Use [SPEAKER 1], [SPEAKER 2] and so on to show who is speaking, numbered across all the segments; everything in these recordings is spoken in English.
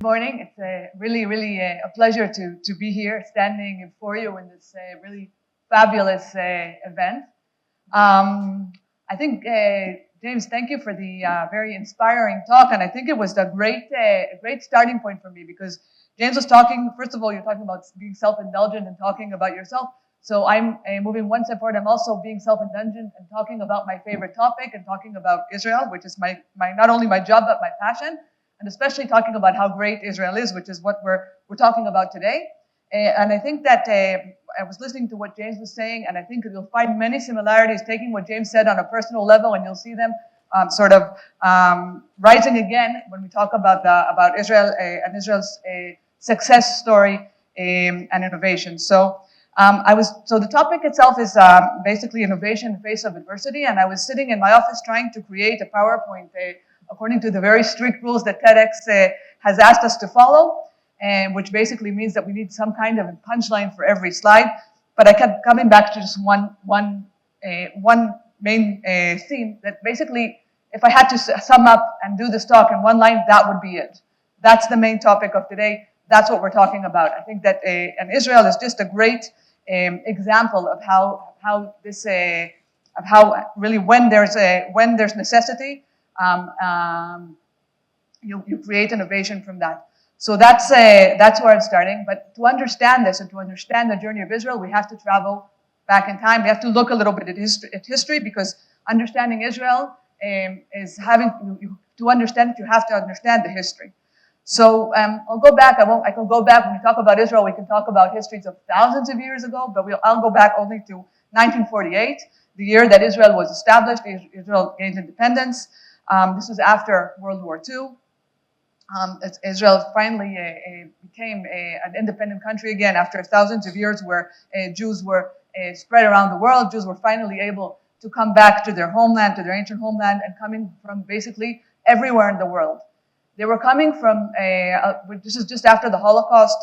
[SPEAKER 1] morning. It's really a pleasure to be here, standing before you in this really fabulous event. I think, James, thank you for the very inspiring talk, and I think it was a great starting point for me because James was talking. First of all, you're talking about being self-indulgent and talking about yourself. So I'm moving one step forward. I'm also being self-indulgent and talking about my favorite topic and talking about Israel, which is my not only my job but my passion. And especially talking about how great Israel is, which is what we're talking about today. And I think that I was listening to what James was saying, and I think you'll find many similarities taking what James said on a personal level, and you'll see them rising again when we talk about Israel and Israel's success story and innovation. So the topic itself is basically innovation in the face of adversity, and I was sitting in my office trying to create a PowerPoint according to the very strict rules that TEDx has asked us to follow, which basically means that we need some kind of a punchline for every slide. But I kept coming back to just one main theme that basically, if I had to sum up and do this talk in one line, that would be it. That's the main topic of today. That's what we're talking about. I think that and Israel is just a great example of how really when there's necessity, you create innovation from that. So that's where I'm starting. But to understand this and to understand the journey of Israel, we have to travel back in time. We have to look a little bit at history because understanding Israel is to understand it, you have to understand the history. So I'll go back. I can go back when we talk about Israel. We can talk about histories of thousands of years ago, but I'll go back only to 1948, the year that Israel was established. Israel gained independence. This was after World War II. Israel finally became an independent country again after thousands of years where Jews were spread around the world. Jews were finally able to come back to their homeland, to their ancient homeland, and coming from basically everywhere in the world. They were coming from, this is just after the Holocaust.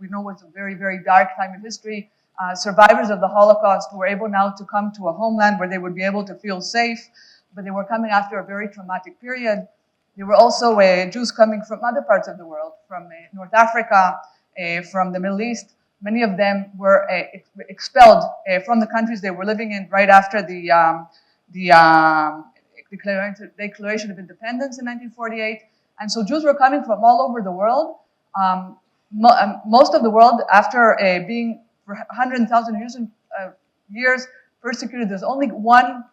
[SPEAKER 1] We know it's a very, very dark time in history. Survivors of the Holocaust were able now to come to a homeland where they would be able to feel safe, but they were coming after a very traumatic period. There were also Jews coming from other parts of the world, from North Africa, from the Middle East. Many of them were expelled from the countries they were living in right after the Declaration of Independence in 1948. And so Jews were coming from all over the world. Most of the world, after being for 100,000 years persecuted, there's only one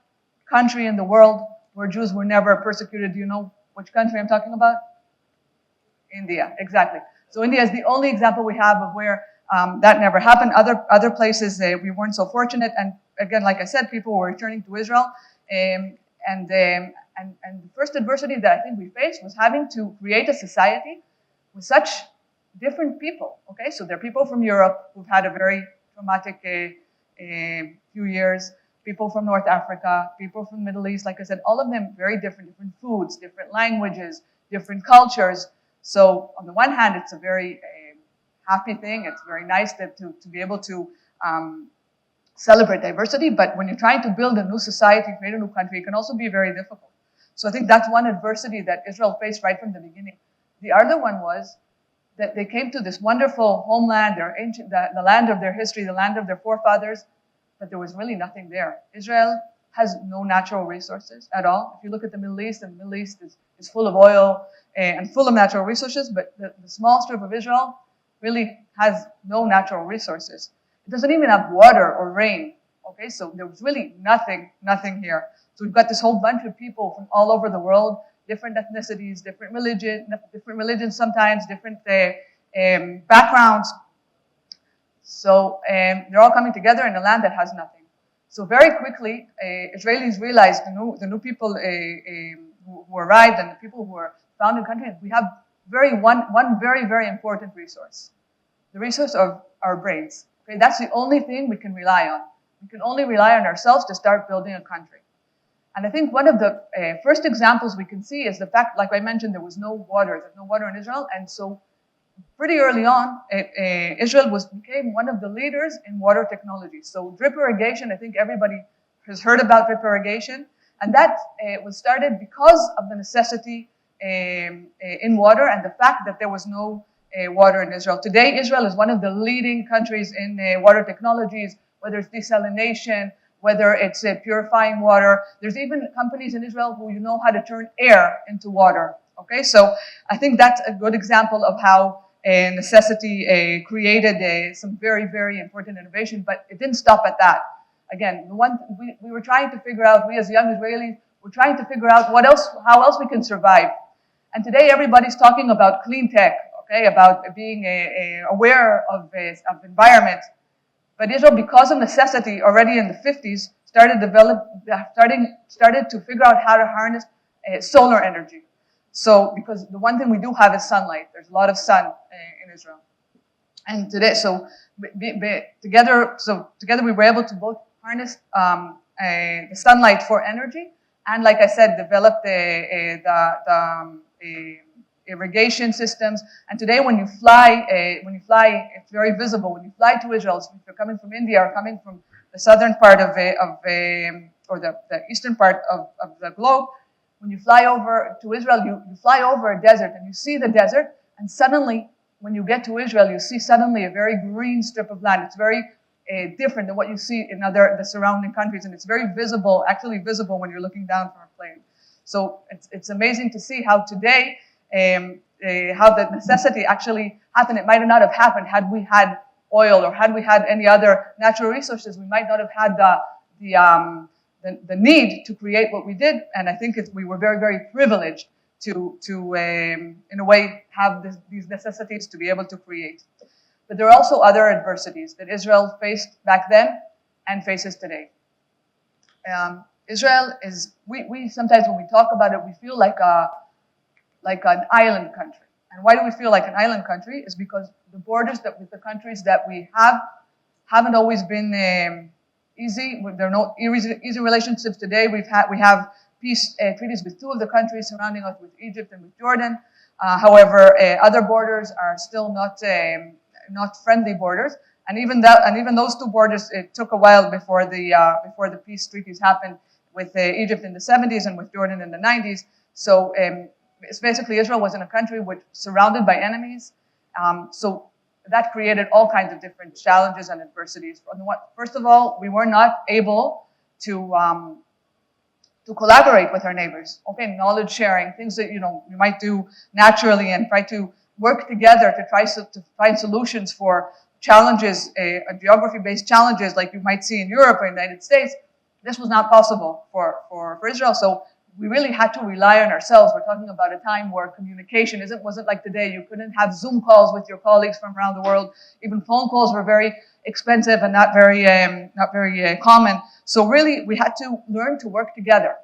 [SPEAKER 1] country in the world where Jews were never persecuted. Do you know which country I'm talking about? India, exactly. So India is the only example we have of where that never happened. Other places we weren't so fortunate. And again, like I said, people were returning to Israel. And the first adversity that I think we faced was having to create a society with such different people. Okay, so there are people from Europe who've had a very traumatic few years. People from North Africa, people from the Middle East, like I said, all of them very different foods, different languages, different cultures. So on the one hand, it's a very happy thing. It's very nice to be able to celebrate diversity. But when you're trying to build a new society, create a new country, it can also be very difficult. So I think that's one adversity that Israel faced right from the beginning. The other one was that they came to this wonderful homeland, the land of their history, the land of their forefathers, but there was really nothing there. Israel has no natural resources at all. If you look at the Middle East, and the Middle East is full of oil and full of natural resources, but the small strip of Israel really has no natural resources. It doesn't even have water or rain. Okay, so there was really nothing here. So we've got this whole bunch of people from all over the world, different ethnicities, different religions sometimes, different backgrounds. So they're all coming together in a land that has nothing. So very quickly, Israelis realized, the new people who arrived and the people who were found in the country, we have one very, very important resource. The resource of our brains. Okay, that's the only thing we can rely on. We can only rely on ourselves to start building a country. And I think one of the first examples we can see is the fact, like I mentioned, there was no water. There's no water in Israel. And so pretty early on, Israel became one of the leaders in water technology. So drip irrigation, I think everybody has heard about drip irrigation. And that was started because of the necessity in water, and the fact that there was no water in Israel. Today, Israel is one of the leading countries in water technologies, whether it's desalination, whether it's purifying water. There's even companies in Israel who know how to turn air into water. Okay, so I think that's a good example of how necessity created some very, very important innovation, but it didn't stop at that. Again, we were trying to figure out, we as young Israelis, we're trying to figure out how else we can survive. And today everybody's talking about clean tech, okay, about being aware of environment. But Israel, because of necessity, already in the 50s, started to figure out how to harness solar energy. So, because the one thing we do have is sunlight. There's a lot of sun in Israel. And today, together we were able to both harness the sunlight for energy, and like I said, develop the irrigation systems. And today, when you fly, it's very visible. When you fly to Israel, if you're coming from India or coming from the southern part or the eastern part of the globe, when you fly over to Israel, you fly over a desert and you see the desert, and suddenly, when you get to Israel, you see suddenly a very green strip of land. It's very different than what you see in the surrounding countries, and it's very visible, actually visible when you're looking down from a plane. So it's amazing to see how today, how the necessity actually happened. It might not have happened had we had oil or had we had any other natural resources. We might not have had the need to create what we did, and I think we were very, very privileged to in a way, have these necessities to be able to create. But there are also other adversities that Israel faced back then and faces today. Israel is, we sometimes when we talk about it, we feel like an island country. And why do we feel like an island country? Is because the borders with the countries that we have haven't always been easy. There are no easy relationships today. We have peace treaties with two of the countries surrounding us, with Egypt and with Jordan. However, other borders are still not friendly borders, and even those two borders, it took a while before the peace treaties happened with Egypt in the 70s and with Jordan in the 90s. So it's basically Israel was in a country surrounded by enemies. So that created all kinds of different challenges and adversities. First of all, we were not able to collaborate with our neighbors. Okay, knowledge sharing, things that we might do naturally, and try to work together to find solutions for challenges, geography-based challenges like you might see in Europe or in the United States. This was not possible for Israel, so we really had to rely on ourselves. We're talking about a time where communication wasn't like today. You couldn't have Zoom calls with your colleagues from around the world. Even phone calls were very expensive and not very common. So really, we had to learn to work together.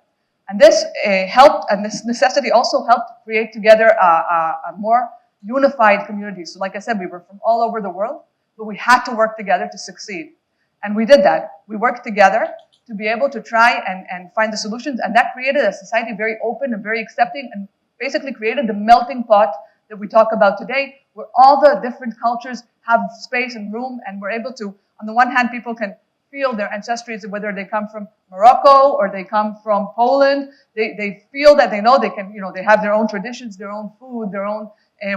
[SPEAKER 1] And this helped, and this necessity also helped create together a more unified community. So like I said, we were from all over the world, but we had to work together to succeed. And we did that. We worked together to be able to try and find the solutions, and that created a society very open and very accepting, and basically created the melting pot that we talk about today, where all the different cultures have space and room, and we're able to, on the one hand, people can feel their ancestries, whether they come from Morocco or they come from Poland. They feel that they know they can, they have their own traditions, their own food, their own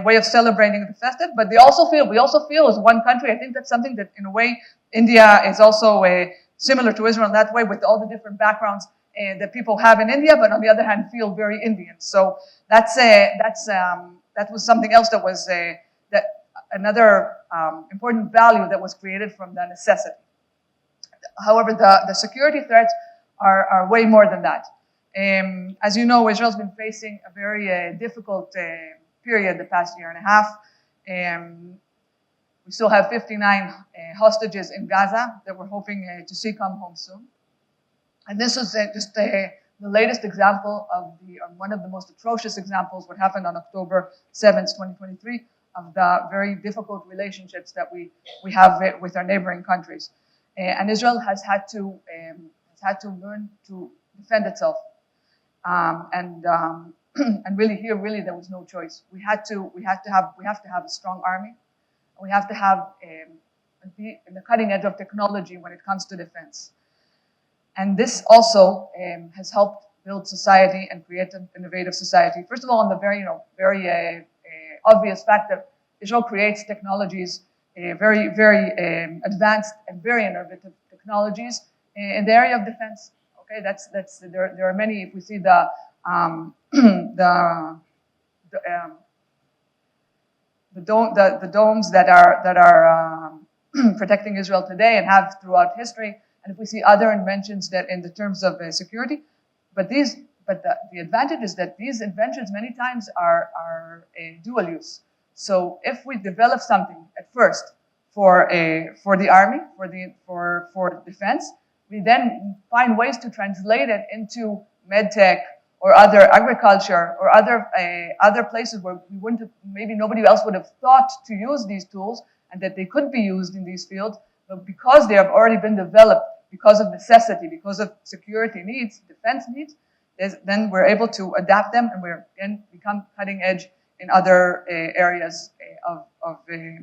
[SPEAKER 1] way of celebrating the festive. But we also feel as one country. I think that's something that, in a way, India is also similar to Israel in that way, with all the different backgrounds that people have in India, but on the other hand, feel very Indian. So that was something else that was another important value that was created from the necessity. However, the security threats are way more than that. As you know, Israel's been facing a very difficult period the past year and a half. We still have 59 hostages in Gaza that we're hoping to see come home soon. And this is just the latest example of one of the most atrocious examples, what happened on October 7th, 2023, of the very difficult relationships that we have with our neighboring countries. And Israel has had to learn to defend itself. And really there was no choice. We have to have a strong army. We have to be in the cutting edge of technology when it comes to defense. And this also has helped build society and create an innovative society. First of all, on the very obvious fact that Israel creates technologies, very advanced and very innovative technologies in the area of defense. Okay, there are many. If we see the domes that are protecting Israel today and have throughout history, and if we see other inventions that in the terms of security, but the advantage is that these inventions many times are a dual use. So if we develop something at first for the army, for defense, we then find ways to translate it into medtech or other agriculture or other places where we wouldn't have, maybe nobody else would have thought to use these tools and that they could be used in these fields, but because they have already been developed because of necessity, because of security needs, defense needs, then we're able to adapt them and we're then become cutting edge in other areas of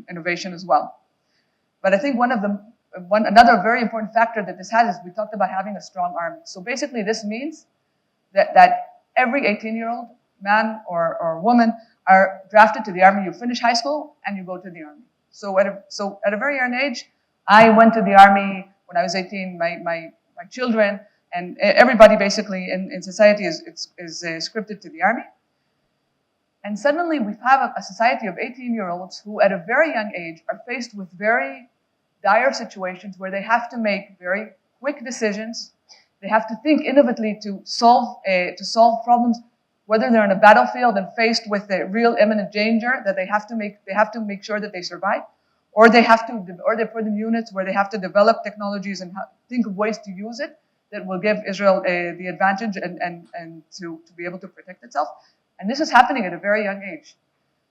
[SPEAKER 1] innovation as well. But I think another very important factor that this has is we talked about having a strong army. So basically this means that every 18-year-old man or woman are drafted to the army. You finish high school and you go to the army. So at a very young age, I went to the army when I was 18. My children and everybody basically in society is scripted to the army. And suddenly we have a society of 18-year-olds who at a very young age are faced with very dire situations where they have to make very quick decisions. They have to think innovatively to solve problems, whether they're in a battlefield and faced with a real imminent danger that they have to make sure that they survive, or they're put in units where they have to develop technologies and think of ways to use it that will give Israel the advantage and to be able to protect itself. And this is happening at a very young age.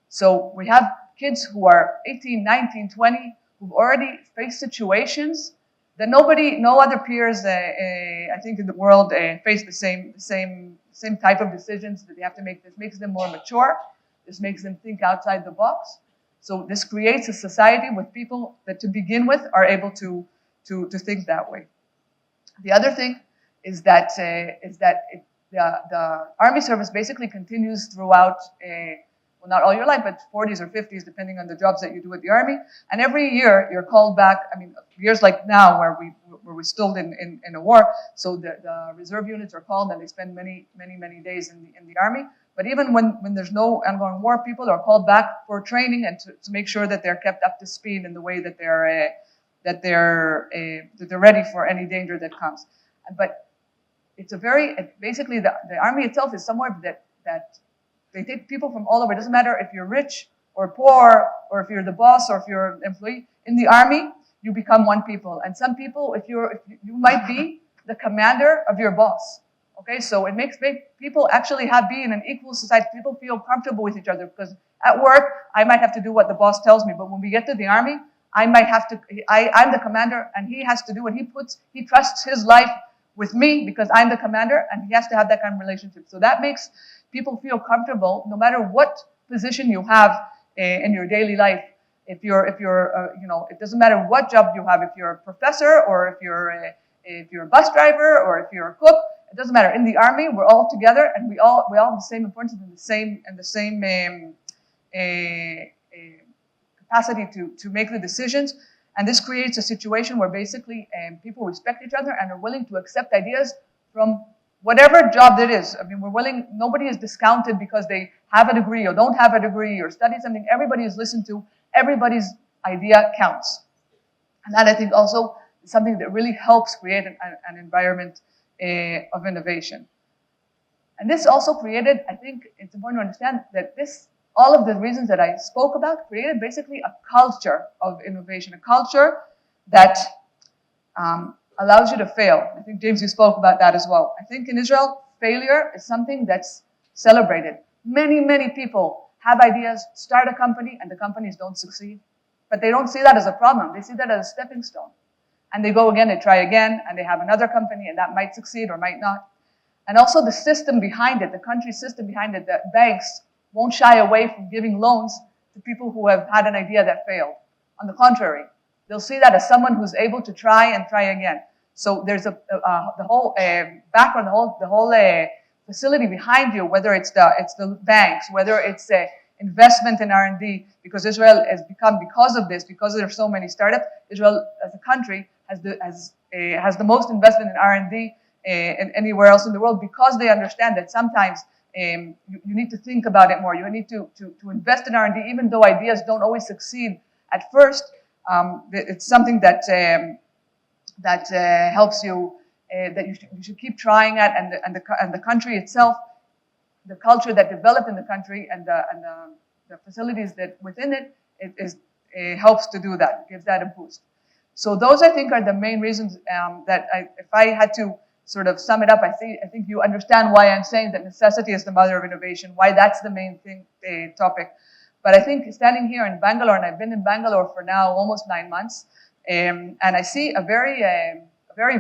[SPEAKER 1] So we have kids who are 18, 19, 20, who've already faced situations that no other peers, I think, in the world face the same type of decisions that they have to make. This makes them more mature. This makes them think outside the box. So this creates a society with people that, to begin with, are able to think that way. The other thing is that the army service basically continues throughout, well, not all your life, but 40s or 50s, depending on the jobs that you do at the army. And every year you're called back. I mean, years like now where we're still in a war, so the reserve units are called and they spend many days in the army. But even when there's no ongoing war, people are called back for training and to make sure that they're kept up to speed in the way that they're ready for any danger that comes. But it's basically the army itself is somewhere that they take people from all over. It doesn't matter if you're rich or poor, or if you're the boss or if you're an employee. In the army, you become one people. And some people, if you might be the commander of your boss. Okay, so it makes people actually be in an equal society. People feel comfortable with each other because at work, I might have to do what the boss tells me. But when we get to the army, I'm the commander and he has to do what he trusts his life with me because I'm the commander and he has to have that kind of relationship. So that makes people feel comfortable no matter what position you have in your daily life. If you're it doesn't matter what job you have. If you're a professor or if you're a bus driver or if you're a cook, it doesn't matter. In the army, we're all together and we all have the same importance and the same capacity to make the decisions. And this creates a situation where basically people respect each other and are willing to accept ideas from whatever job it is. I mean, nobody is discounted because they have a degree or don't have a degree or study something. Everybody is listened to. Everybody's idea counts. And that, I think, also is something that really helps create an environment of innovation. And this also created, I think it's important to understand that all of the reasons that I spoke about created basically a culture of innovation, a culture that allows you to fail. I think, James, you spoke about that as well. I think in Israel, failure is something that's celebrated. Many people have ideas, start a company, and the companies don't succeed. But they don't see that as a problem. They see that as a stepping stone. And they go again, they try again, and they have another company, and that might succeed or might not. And also the system behind it, the country system behind it, that banks won't shy away from giving loans to people who have had an idea that failed. On the contrary, they'll see that as someone who's able to try and try again. So there's the whole background, the whole facility behind you, whether it's the banks, whether it's investment in R&D, because Israel has become, because of this, because there are so many startups, Israel as a country has the most investment in R&D anywhere else in the world, because they understand that sometimes you need to think about it more. You need to invest in R&D, even though ideas don't always succeed at first. It's something that helps you, that you should keep trying at, and the country itself, the culture that developed in the country, and the facilities that within it helps to do that, gives that a boost. So those, I think, are the main reasons that if I had to sort of sum it up, I think you understand why I'm saying that necessity is the mother of innovation, why that's the main topic. But I think standing here in Bangalore, and I've been in Bangalore for now almost 9 months, and I see a very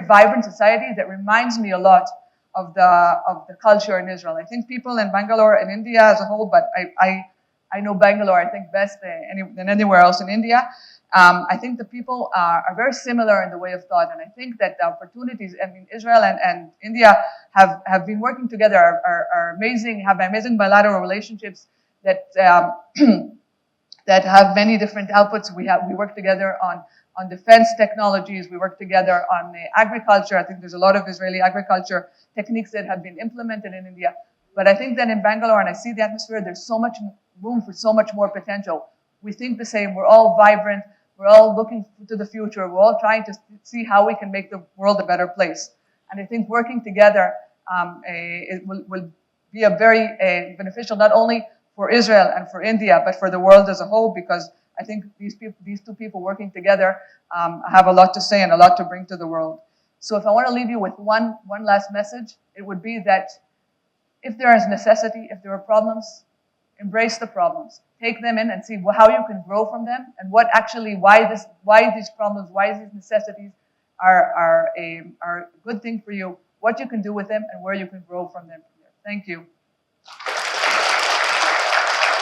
[SPEAKER 1] vibrant society that reminds me a lot of the culture in Israel. I think people in Bangalore and India as a whole, but I know Bangalore, I think, best than anywhere else in India. I think the people are very similar in the way of thought, and I think that the opportunities, I mean, Israel and India have been working together, are amazing, have amazing bilateral relationships that that have many different outputs. We work together on defense technologies. We work together on agriculture. I think there's a lot of Israeli agriculture techniques that have been implemented in India. But I think that in Bangalore, and I see the atmosphere, there's so much room for so much more potential. We think the same. We're all vibrant. We're all looking to the future. We're all trying to see how we can make the world a better place. And I think working together will be a very beneficial, not only for Israel and for India, but for the world as a whole, because I think these two people working together have a lot to say and a lot to bring to the world. So if I want to leave you with one last message, it would be that if there is necessity, if there are problems, embrace the problems. Take them in and see how you can grow from them, and why these problems, why these necessities are a good thing for you, what you can do with them, and where you can grow from them. Thank you.